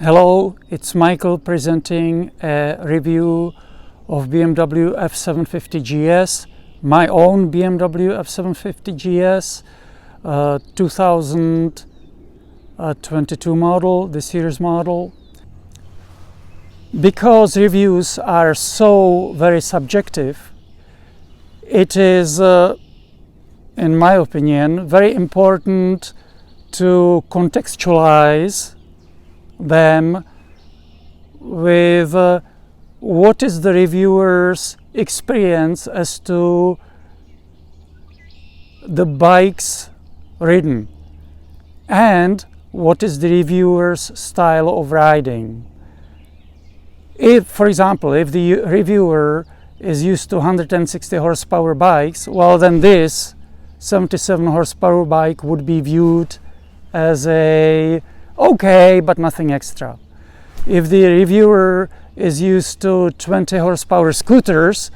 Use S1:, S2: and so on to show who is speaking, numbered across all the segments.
S1: Hello, it's Michael presenting a review of BMW F750GS, my own BMW F750GS, 2022 model, the series model. Because reviews are so very subjective, it is, in my opinion, very important to contextualize them with what is the reviewer's experience as to the bikes ridden and what is the reviewer's style of riding. If, for example, if the reviewer is used to 160 horsepower bikes, well, then this 77 horsepower bike would be viewed as a okay, but nothing extra. If the reviewer is used to 20 horsepower scooters,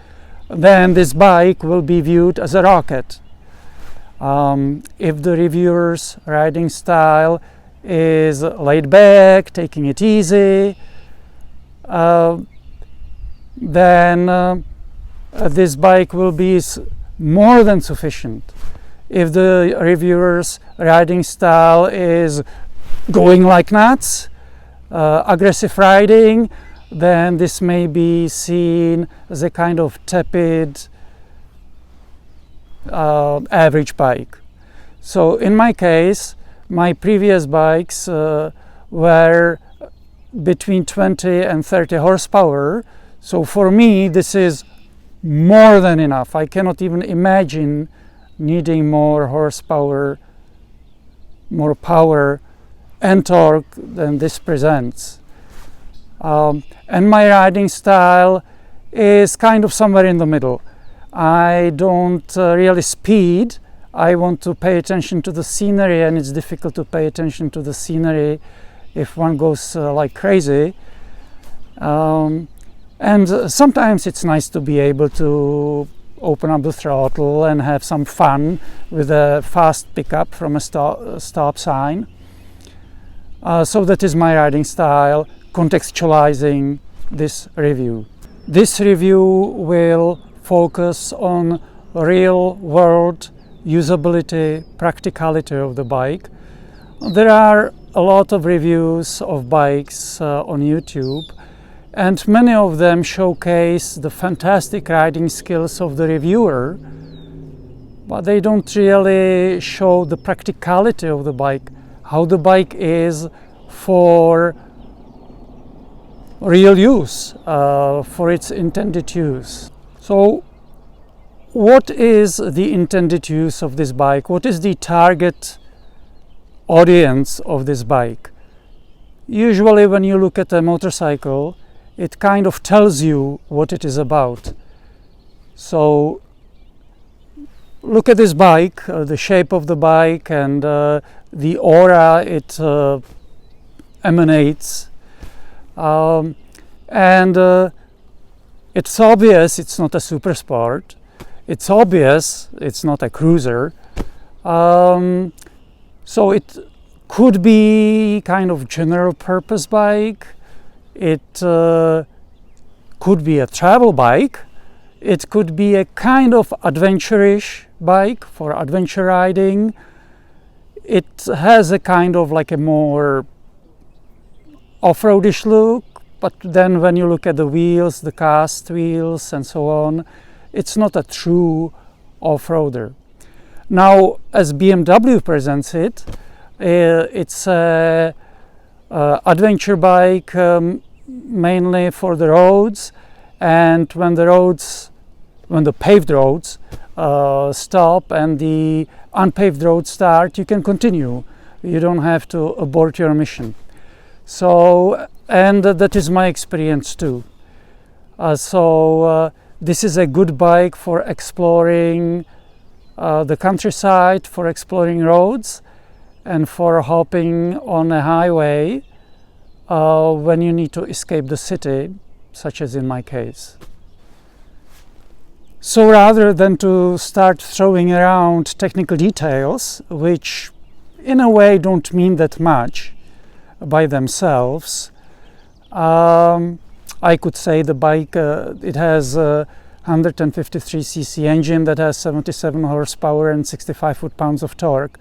S1: then this bike will be viewed as a rocket. If the reviewer's riding style is laid back, taking it easy, then this bike will be more than sufficient. If the reviewer's riding style is going like nuts, aggressive riding, then this may be seen as a kind of tepid average bike. So in my case, my previous bikes were between 20 and 30 horsepower. So for me, this is more than enough. I cannot even imagine needing more horsepower, more power and torque than this presents. And my riding style is kind of somewhere in the middle. I don't really speed. I want to pay attention to the scenery, and it's difficult to pay attention to the scenery if one goes like crazy. And sometimes it's nice to be able to open up the throttle and have some fun with a fast pickup from a stop sign. So that is my riding style, contextualizing this review. This review will focus on real-world usability, practicality of the bike. There are a lot of reviews of bikes on YouTube, and many of them showcase the fantastic riding skills of the reviewer, but they don't really show the practicality of the bike, how the bike is for real use, for its intended use. So what is the intended use of this bike? What is the target audience of this bike? Usually when you look at a motorcycle, it kind of tells you what it is about. So look at this bike, the shape of the bike and the aura it emanates, and it's obvious it's not a super sport. It's obvious it's not a cruiser. So it could be kind of general purpose bike. It could be a travel bike. It could be a kind of adventure-ish bike for adventure riding. It has a kind of like a more off-roadish look, but then when you look at the wheels, the cast wheels and so on, it's not a true off-roader. Now, as BMW presents it, it's a adventure bike mainly for the roads, and when the paved roads stop and the unpaved roads start, you can continue. You don't have to abort your mission. So, and that is my experience too. This is a good bike for exploring the countryside, for exploring roads, and for hopping on a highway when you need to escape the city, such as in my case. So rather than to start throwing around technical details, which in a way don't mean that much by themselves, I could say the bike, it has a 153cc engine that has 77 horsepower and 65 foot-pounds of torque.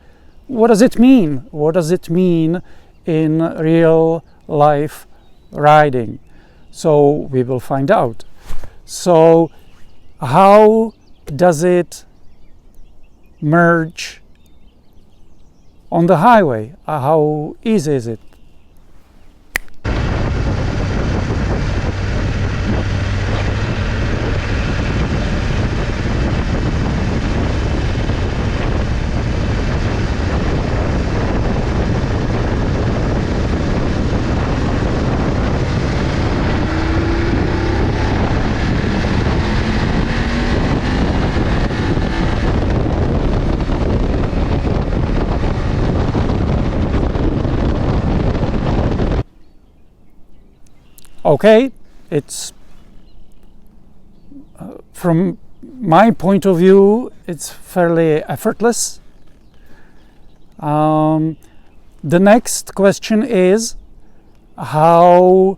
S1: What does it mean? What does it mean in real life riding? So we will find out. So how does it merge on the highway? How easy is it? Okay, it's from my point of view, it's fairly effortless. The next question is how,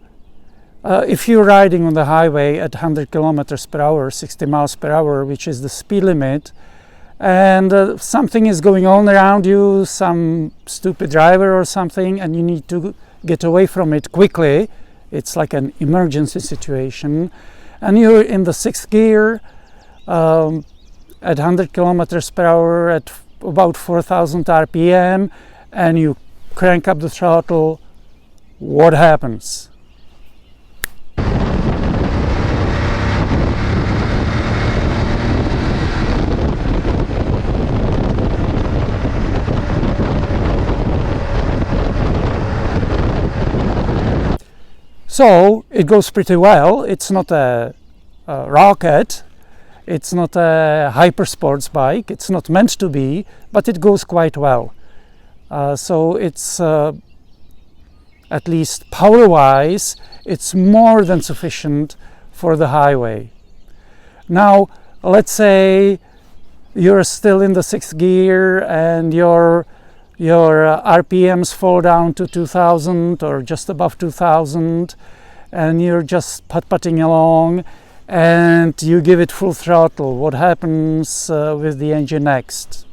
S1: if you're riding on the highway at 100 kilometers per hour, 60 miles per hour, which is the speed limit, and something is going on around you, some stupid driver or something, and you need to get away from it quickly. It's like an emergency situation, and you're in the sixth gear at 100 kilometers per hour at about 4,000 RPM, and you crank up the throttle. What happens? So it goes pretty well. It's not a rocket, it's not a hyper sports bike, it's not meant to be, but it goes quite well. So it's at least power wise, it's more than sufficient for the highway. Now let's say you're still in the sixth gear and your RPMs fall down to 2000 or just above 2000, and you're just putt-putting along and you give it full throttle. What happens with the engine next?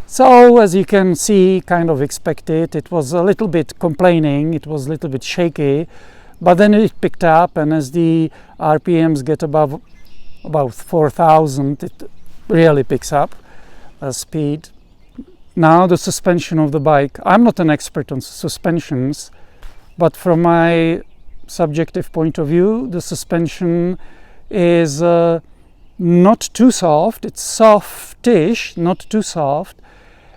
S1: So, as you can see, kind of expected, it was a little bit complaining, it was a little bit shaky, but then it picked up, and as the RPMs get above about 4,000, it really picks up speed. Now the suspension of the bike. I'm not an expert on suspensions, but from my subjective point of view, the suspension is not too soft, it's softish, not too soft,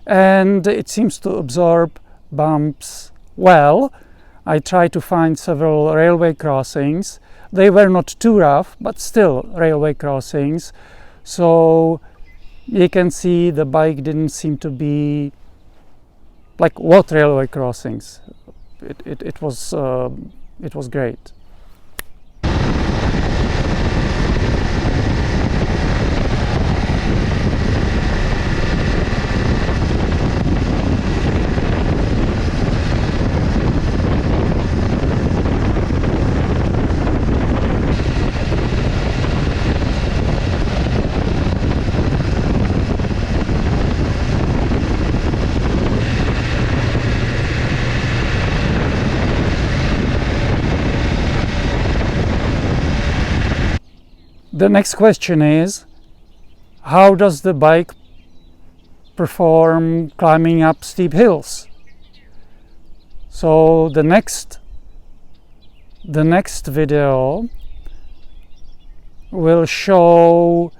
S1: and it seems to absorb bumps well. I tried to find several railway crossings. They were not too rough, but still railway crossings. So you can see the bike didn't seem to be like what railway crossings. It was great. The next question is, how does the bike perform climbing up steep hills? So the next video will show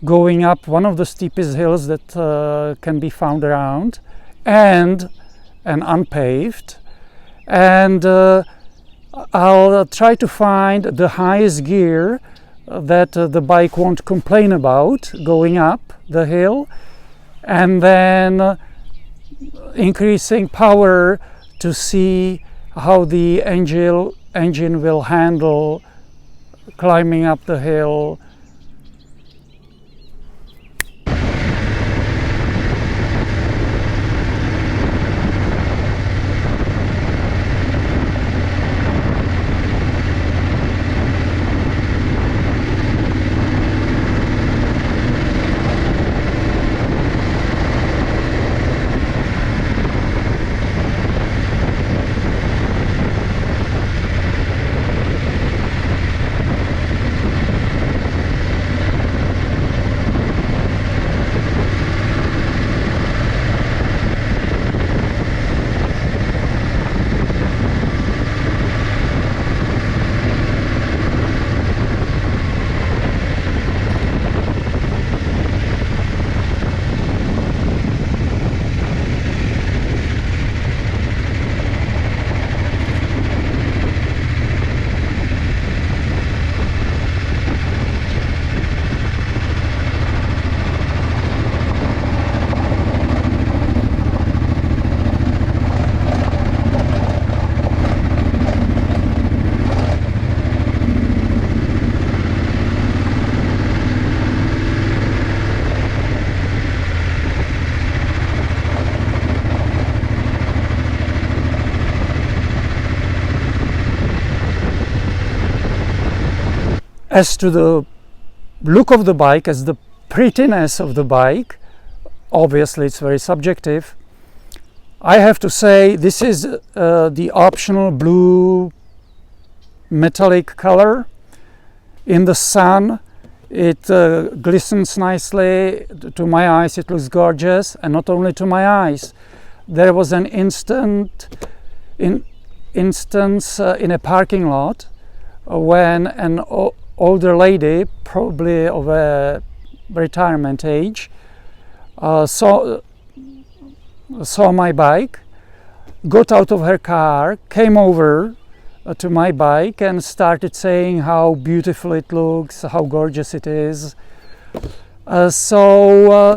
S1: going up one of the steepest hills that can be found around, and unpaved, and I'll try to find the highest gear that the bike won't complain about going up the hill, and then increasing power to see how the engine will handle climbing up the hill. As to the look of the bike, as the prettiness of the bike, obviously it's very subjective. I have to say this is the optional blue metallic color. In the sun it glistens nicely. To my eyes it looks gorgeous, and not only to my eyes. There was an instance in a parking lot when an older lady, probably of a retirement age, saw my bike, got out of her car, came over to my bike and started saying how beautiful it looks, how gorgeous it is. So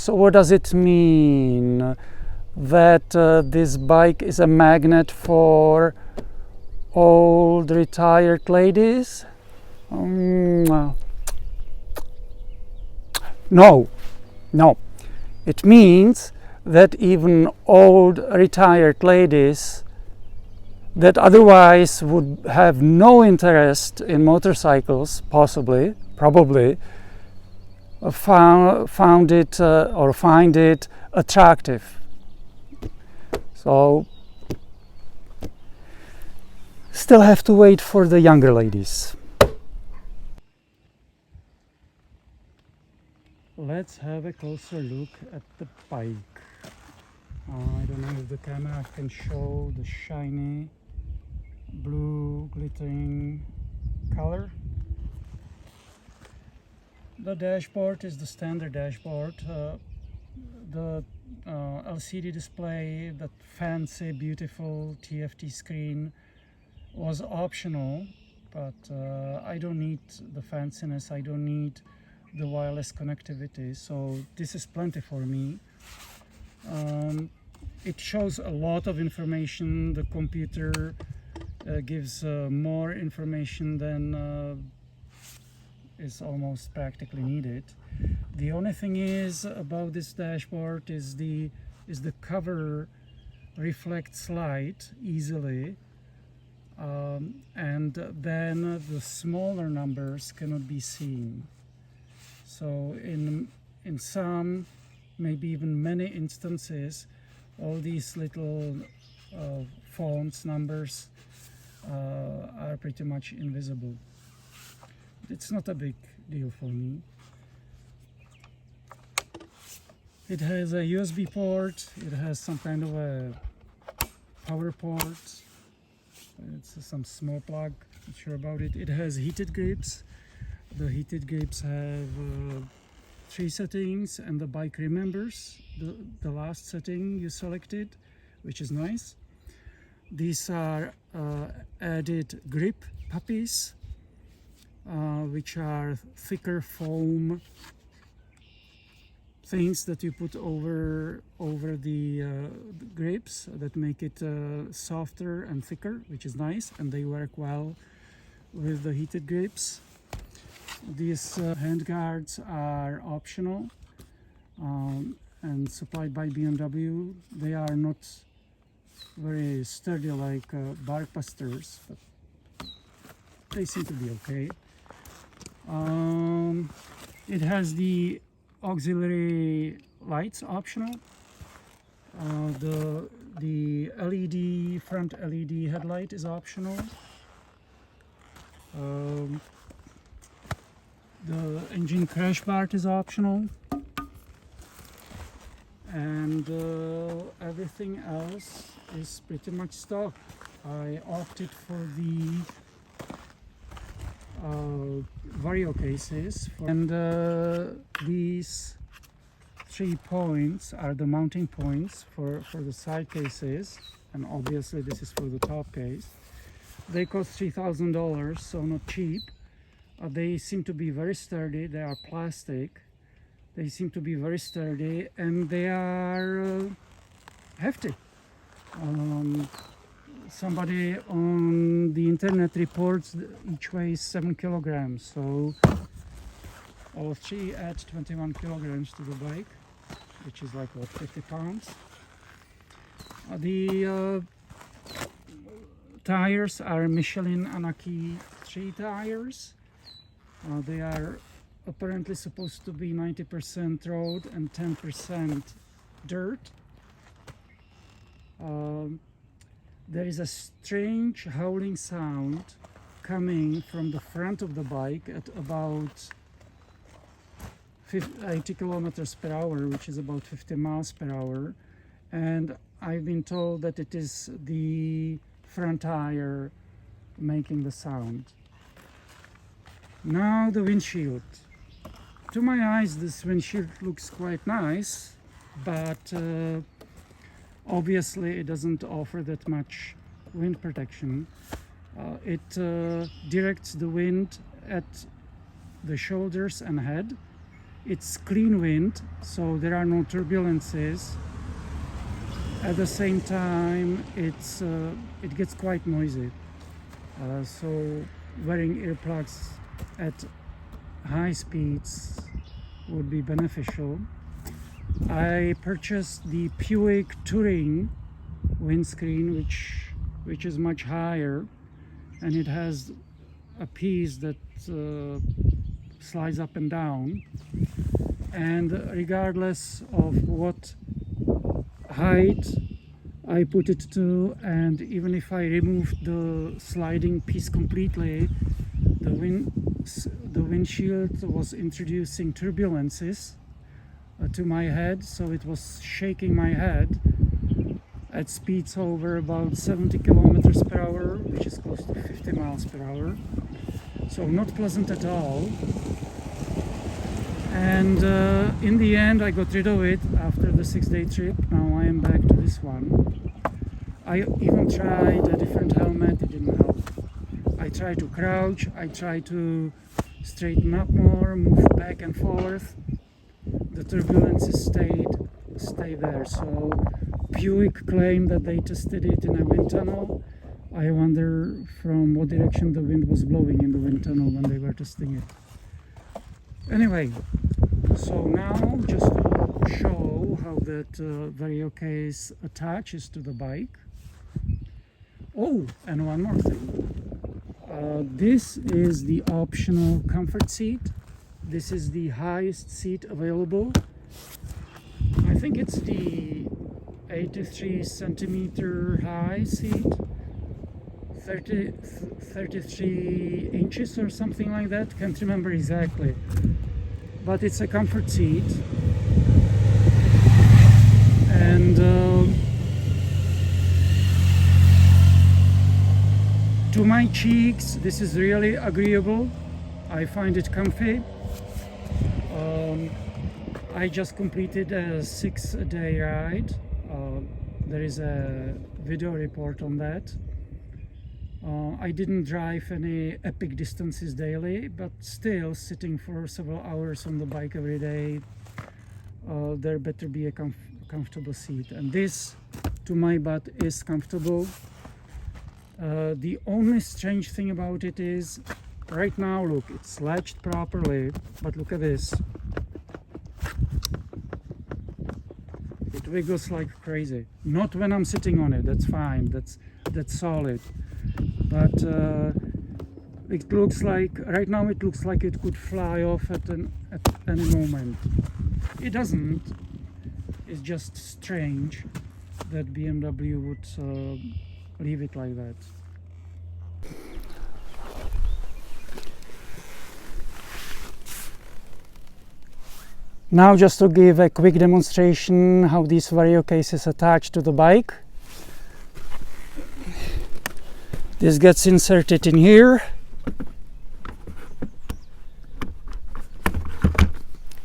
S1: what does it mean? That this bike is a magnet for old retired ladies? No. It means that even old retired ladies that otherwise would have no interest in motorcycles, probably found it or find it attractive. So still have to wait for the younger ladies. Let's have a closer look at the bike. I don't know if the camera can show the shiny blue glittering color. The dashboard is the standard dashboard. The LCD display, that fancy beautiful TFT screen was optional, but I don't need the fanciness, I don't need the wireless connectivity, so this is plenty for me. It shows a lot of information. The computer gives more information than is almost practically needed. The only thing is about this dashboard is the cover reflects light easily, and then the smaller numbers cannot be seen. So in some, maybe even many instances, all these little fonts, numbers are pretty much invisible. It's not a big deal for me. It has a USB port, it has some kind of a power port, it's some small plug, not sure about it. It has heated grips. The heated grips have 3 settings, and the bike remembers the last setting you selected, which is nice. These are added grip puppies, which are thicker foam things that you put over the grips that make it softer and thicker, which is nice, and they work well with the heated grips. These hand guards are optional and supplied by BMW. They are not very sturdy like bark busters, but they seem to be okay. It has the auxiliary lights optional. The LED front LED headlight is optional. The engine crash bar is optional, and everything else is pretty much stock. I opted for the Vario cases, and these 3 points are the mounting points for the side cases, and obviously this is for the top case. They cost $3,000, so not cheap. They seem to be very sturdy. They are plastic. They seem to be very sturdy, and they are hefty. Somebody on the internet reports each weighs 7 kilograms, so all 3 add 21 kilograms to the bike, which is like what, 50 pounds. The tires are Michelin Anaki 3 tires. They are apparently supposed to be 90% road and 10% dirt. There is a strange howling sound coming from the front of the bike at about 80 kilometers per hour, which is about 50 miles per hour. And I've been told that it is the front tire making the sound. Now the windshield. To my eyes, this windshield looks quite nice, but obviously it doesn't offer that much wind protection. It directs the wind at the shoulders and head. It's clean wind, so there are no turbulences. At the same time, it gets quite noisy. So wearing earplugs at high speeds would be beneficial. I purchased the Buick Touring windscreen, which is much higher, and it has a piece that slides up and down, and regardless of what height I put it to, and even if I removed the sliding piece completely, the windshield was introducing turbulences to my head, so it was shaking my head at speeds over about 70 kilometers per hour, which is close to 50 miles per hour. So not pleasant at all. And in the end I got rid of it after the 6-day trip. Now I am back to this one. I even tried a different helmet, it didn't help. I tried to crouch, I tried to straighten up more, move back and forth. The turbulences stay there. So Buick claimed that they tested it in a wind tunnel. I wonder from what direction the wind was blowing in the wind tunnel when they were testing it. Anyway, so now just to show how that Vario case attaches to the bike. Oh, and one more thing. This is the optional comfort seat. This is the highest seat available. I think it's the 83 centimeter high seat, 33 inches or something like that, can't remember exactly, but it's a comfort seat. And to my cheeks, this is really agreeable. I find it comfy. I just completed a 6-day ride. There is a video report on that. I didn't drive any epic distances daily, but still sitting for several hours on the bike every day there better be a comfortable seat, and this to my butt is comfortable. The only strange thing about it is right now, look, it's latched properly, but look at this. It wiggles like crazy. Not when I'm sitting on it, that's fine, that's solid. But it looks like, right now it looks like it could fly off at any moment. It doesn't. It's just strange that BMW would leave it like that. Now just to give a quick demonstration how these vario cases attach to the bike. This gets inserted in here,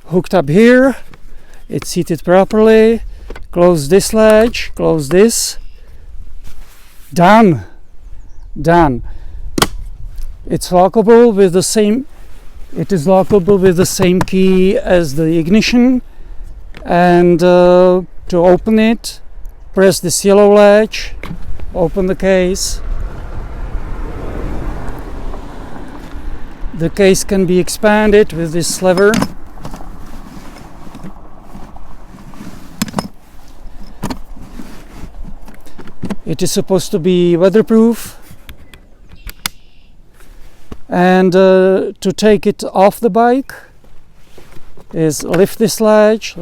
S1: hooked up here, it's seated properly, close this latch, close this, done. It's lockable with the same, it is lockable with the same key as the ignition, and to open it, press this yellow latch, open the case. The case can be expanded with this lever. It is supposed to be weatherproof, and to take it off the bike is lift this latch,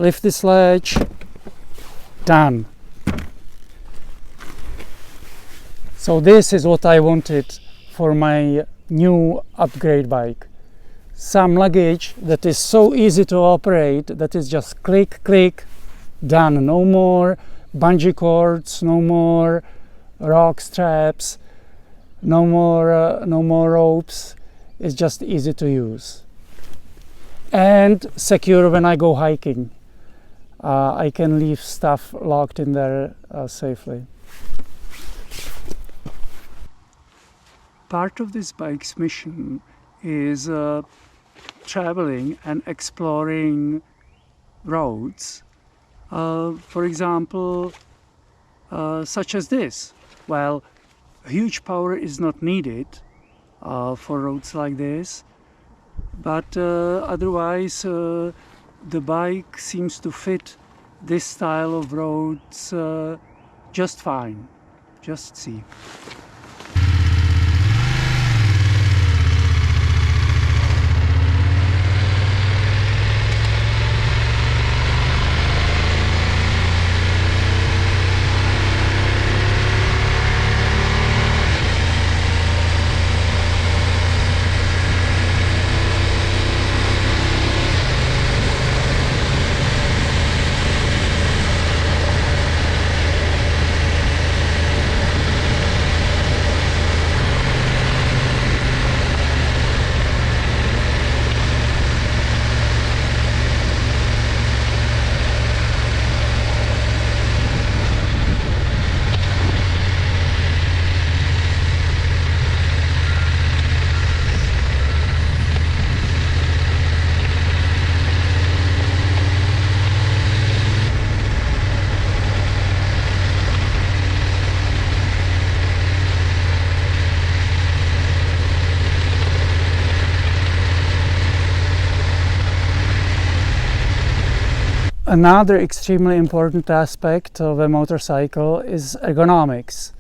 S1: done. So this is what I wanted for my new upgrade bike. Some luggage that is so easy to operate, that is just click, done. No more bungee cords, no more rock straps, no more ropes. It's just easy to use and secure when I go hiking. I can leave stuff locked in there safely. Part of this bike's mission is traveling and exploring roads, for example, such as this. Well, huge power is not needed for roads like this, but otherwise the bike seems to fit this style of roads just fine. Just see. Another extremely important aspect of a motorcycle is ergonomics.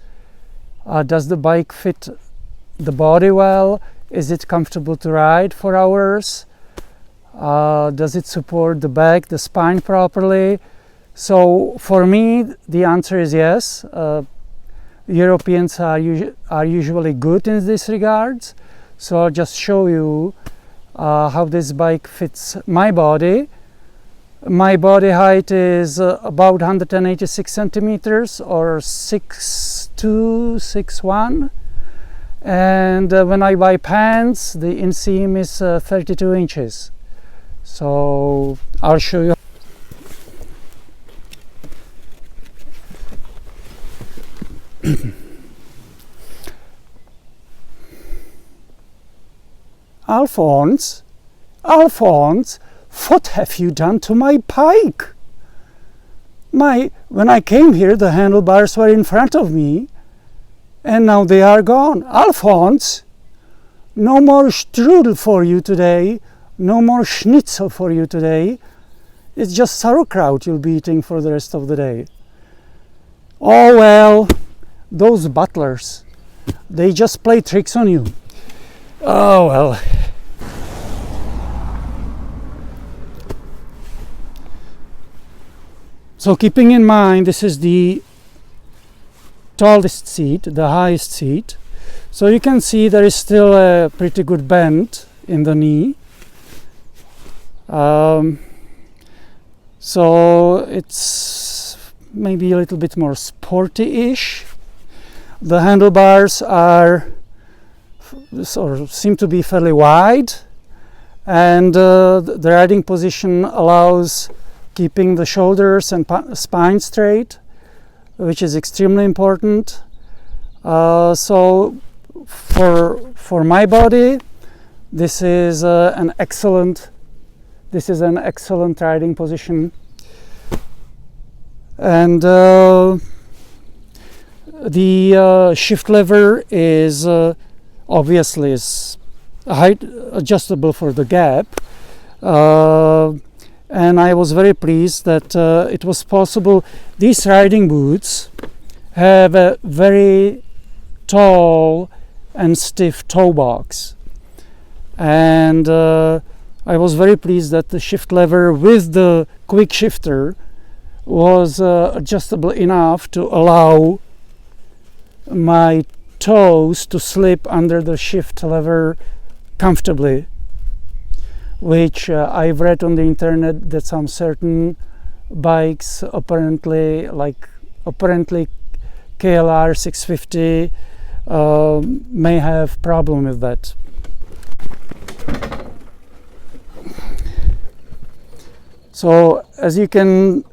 S1: Does the bike fit the body well? Is it comfortable to ride for hours? Does it support the back, the spine properly? So for me, the answer is yes. Europeans are usually good in this regards. So I'll just show you how this bike fits my body. My body height is about 186 centimeters or 6'2", 6'1", and when I buy pants, the inseam is 32 inches. So I'll show you. Alphonse, what have you done to my bike? When I came here, the handlebars were in front of me, and now they are gone. Alphonse, no more strudel for you today, no more schnitzel for you today. It's just sauerkraut you'll be eating for the rest of the day. Oh well, those butlers, they just play tricks on you. Oh well. So keeping in mind this is the tallest seat, the highest seat, so you can see there is still a pretty good bend in the knee. So it's maybe a little bit more sporty-ish. The handlebars are seem to be fairly wide, and the riding position allows keeping the shoulders and spine straight, which is extremely important. So for my body, this is an excellent riding position. And the shift lever is obviously height adjustable for the gap. And I was very pleased that it was possible. These riding boots have a very tall and stiff toe box, and I was very pleased that the shift lever with the quick shifter was adjustable enough to allow my toes to slip under the shift lever comfortably, which I've read on the internet that some certain bikes apparently KLR 650 may have problem with that. So as you can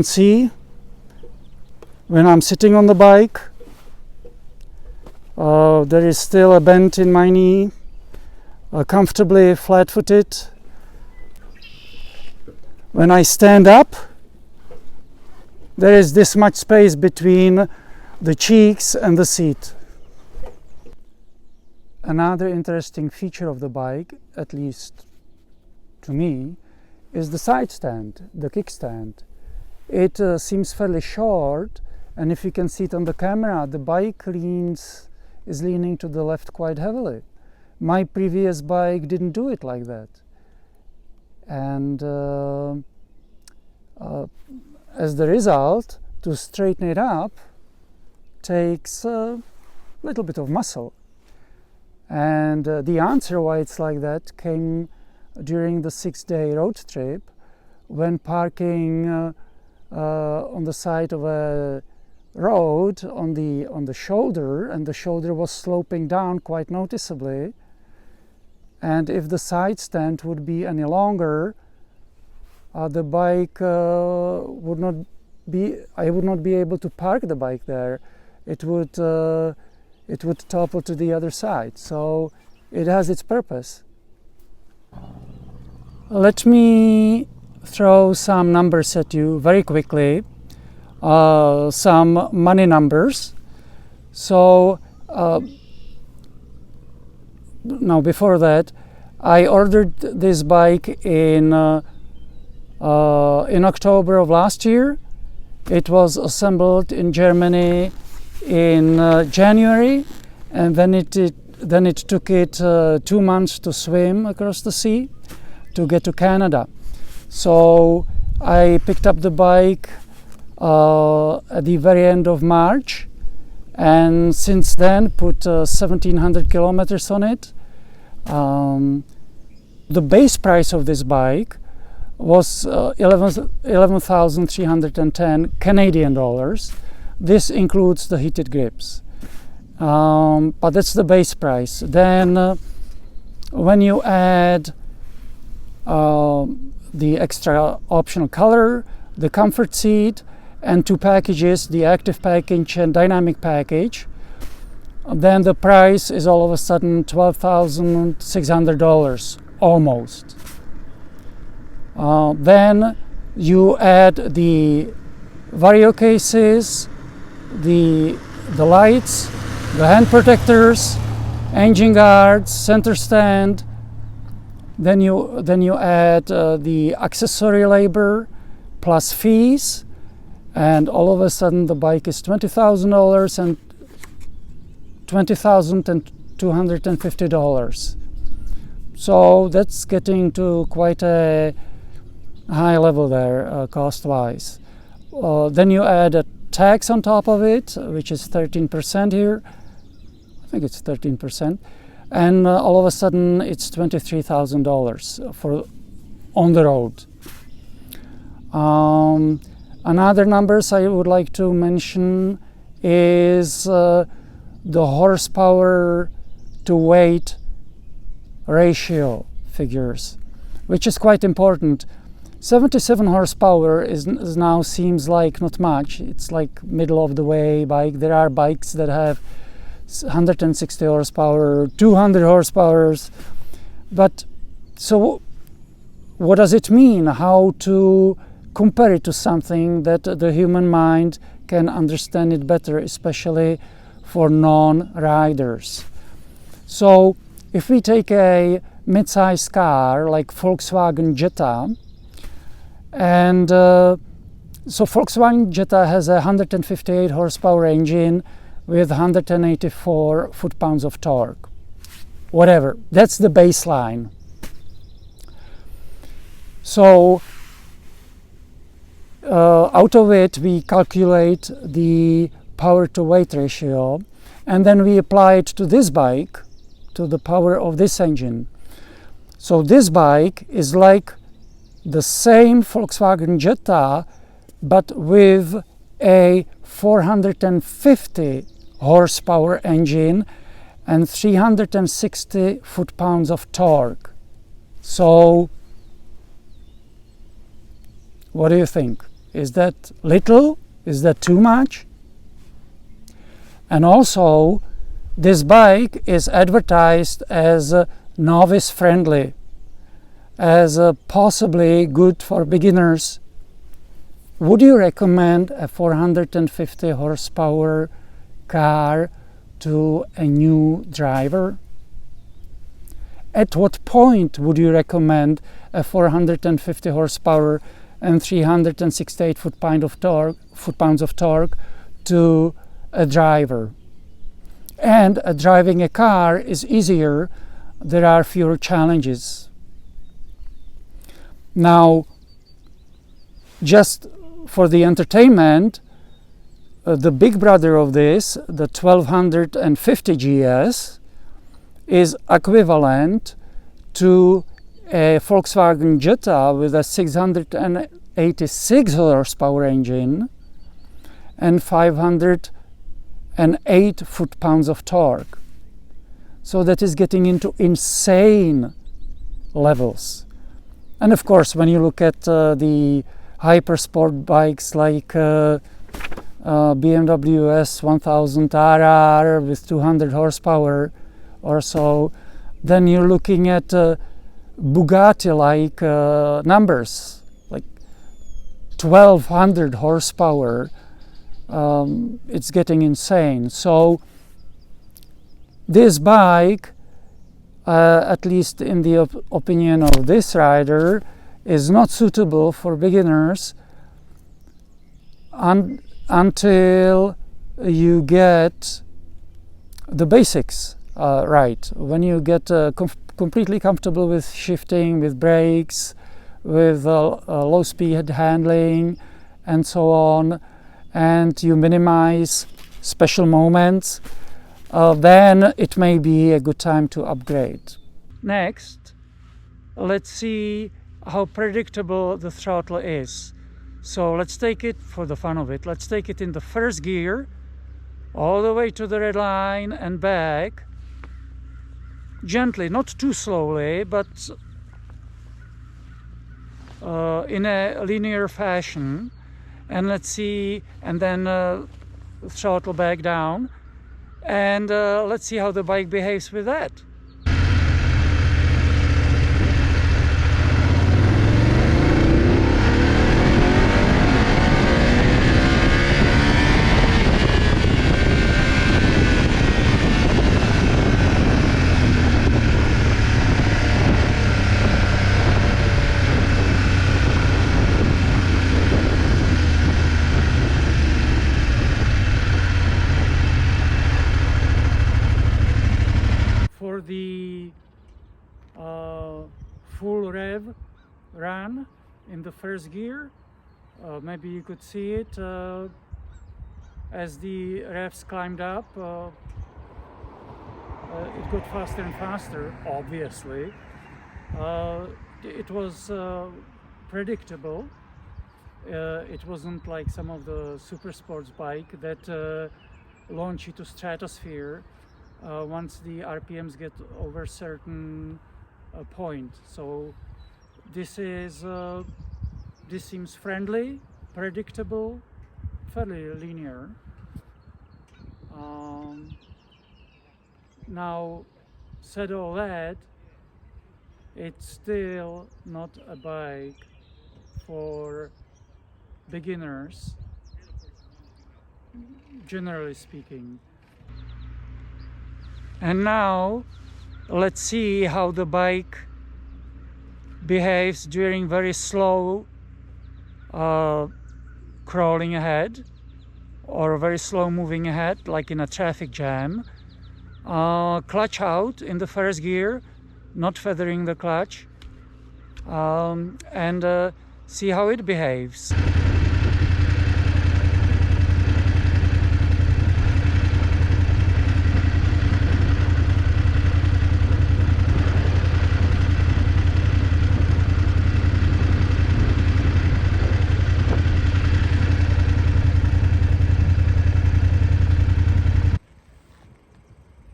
S1: see, when I'm sitting on the bike, there is still a bend in my knee, comfortably flat-footed. When I stand up, there is this much space between the cheeks and the seat. Another interesting feature of the bike, at least to me, is the side stand, the kickstand. It seems fairly short, and if you can see it on the camera, the bike is leaning to the left quite heavily. My previous bike didn't do it like that. And as the result, to straighten it up takes a little bit of muscle. And the answer why it's like that came during the 6-day road trip, when parking on the side of a road on the shoulder, and the shoulder was sloping down quite noticeably. And if the side stand would be any longer, the bike I would not be able to park the bike there. It would topple to the other side. So it has its purpose. Let me throw some numbers at you very quickly. Some money numbers. So now before that, I ordered this bike in October of last year. It was assembled in Germany in January, and then it took it 2 months to swim across the sea to get to Canada. So I picked up the bike at the very end of March, and since then put 1700 kilometers on it. The base price of this bike was 11,310 Canadian dollars. This includes the heated grips, but that's the base price. Then when you add the extra optional color, the comfort seat, and 2 packages, the active package and dynamic package, then the price is all of a sudden $12,600 almost. Then you add the vario cases, the lights, the hand protectors, engine guards, center stand. Then you add the accessory labor plus fees, and all of a sudden the bike is $20,000 and $20,250. So that's getting to quite a high level there, cost-wise. Then you add a tax on top of it, which is 13% here. I think it's 13%. And all of a sudden it's $23,000 for on the road. Another numbers I would like to mention is the horsepower to weight ratio figures, which is quite important. 77 horsepower is now seems like not much. It's like middle of the way bike. There are bikes that have 160 horsepower, 200 horsepower. But so what does it mean? How to compare it to something that the human mind can understand it better, especially for non-riders? So if we take a mid-sized car like Volkswagen Jetta, and so Volkswagen Jetta has a 158 horsepower engine with 184 foot-pounds of torque. Whatever, that's the baseline. So out of it we calculate the power to weight ratio, and then we apply it to this bike, to the power of this engine. So this bike is like the same Volkswagen Jetta, but with a 450 horsepower engine and 360 foot-pounds of torque. So what do you think? Is that little? Is that too much? And also, this bike is advertised as novice friendly, as possibly good for beginners. Would you recommend a 450 horsepower car to a new driver? At what point would you recommend a 450 horsepower and 368 foot-pounds of torque to a driver? And driving a car is easier. There are fewer challenges. Now, just for the entertainment, the big brother of this, the 1250 GS, is equivalent to a Volkswagen Jetta with a 686 horsepower engine and 508 foot-pounds of torque. So that is getting into insane levels. And of course, when you look at the hypersport bikes like BMW S750GS with 200 horsepower or so, then you're looking at Bugatti-like numbers, like 1200 horsepower. It's getting insane. So this bike, at least in the opinion of this rider, is not suitable for beginners until you get the basics right. When you get completely comfortable with shifting, with brakes, with low speed handling and so on, and you minimize special moments, then it may be a good time to upgrade. Next, let's see how predictable the throttle is. So let's take it, for the fun of it, let's take it in the first gear, all the way to the red line and back, gently, not too slowly, but in a linear fashion. And let's see, and then throttle back down, and let's see how the bike behaves with that. rev ran in the first gear. Maybe you could see it as the revs climbed up. It got faster and faster, obviously. It was predictable. It wasn't like some of the super sports bike that launch you to stratosphere once the RPMs get over a certain point. So this seems friendly, predictable, fairly linear. Now, said all that, it's still not a bike for beginners, generally speaking. And now let's see how the bike behaves during very slow crawling ahead or very slow moving ahead, like in a traffic jam. Clutch out in the first gear, not feathering the clutch, and see how it behaves.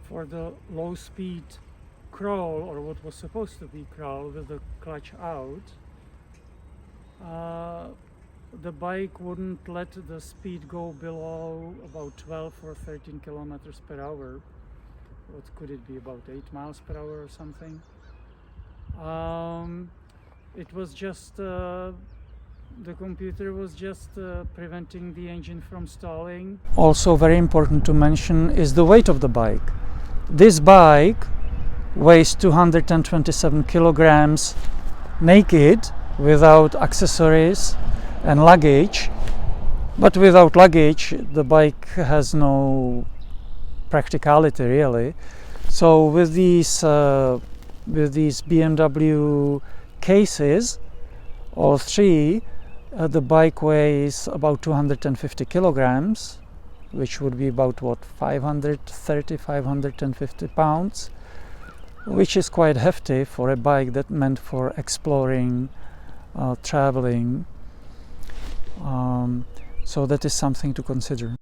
S1: For the low speed crawl, or what was supposed to be crawl with the clutch out, the bike wouldn't let the speed go below about 12 or 13 kilometers per hour. What could it be, about 8 miles per hour or something? It was just the computer was just preventing the engine from stalling. Also very important to mention is the weight of the bike. This bike weighs 227 kilograms naked, without accessories and luggage. But without luggage, the bike has no practicality, really. So with these BMW cases, all three, the bike weighs about 250 kilograms, which would be about, what, 550 pounds, which is quite hefty for a bike that meant for exploring, traveling. So that is something to consider.